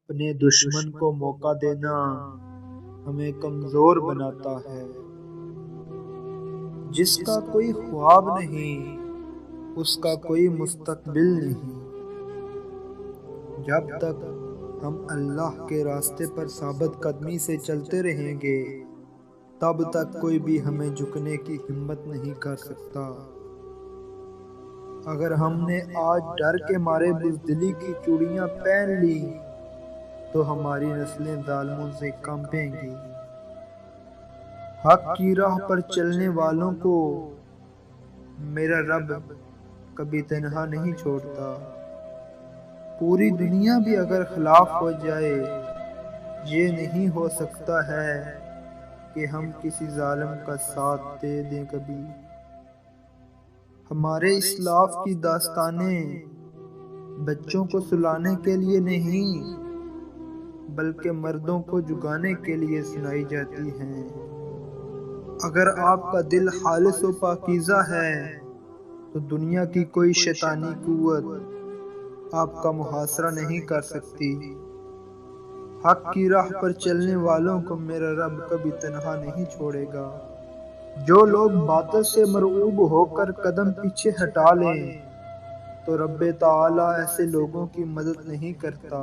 اپنے دشمن کو موقع دینا ہمیں کمزور بناتا ہے۔ جس کا کوئی خواب نہیں اس کا کوئی مستقبل نہیں۔ جب تک ہم اللہ کے راستے پر ثابت قدمی سے چلتے رہیں گے تب تک کوئی بھی ہمیں جھکنے کی ہمت نہیں کر سکتا۔ اگر ہم نے آج ڈر کے مارے بزدلی کی چوڑیاں پہن لی تو ہماری نسلیں ظالموں سے کانپیں گی۔ حق کی راہ پر چلنے والوں کو میرا رب کبھی تنہا نہیں چھوڑتا۔ پوری دنیا بھی اگر خلاف ہو جائے یہ نہیں ہو سکتا ہے کہ ہم کسی ظالم کا ساتھ دے دیں کبھی۔ ہمارے اسلاف کی داستانیں بچوں کو سلانے کے لیے نہیں بلکہ مردوں کو جگانے کے لیے سنائی جاتی ہیں۔ اگر آپ کا دل خالص و پاکیزہ ہے تو دنیا کی کوئی شیطانی قوت آپ کا محاصرہ نہیں کر سکتی۔ حق کی راہ پر چلنے والوں کو میرا رب کبھی تنہا نہیں چھوڑے گا۔ جو لوگ باطل سے مرعوب ہو کر قدم پیچھے ہٹا لیں تو رب تعالیٰ ایسے لوگوں کی مدد نہیں کرتا۔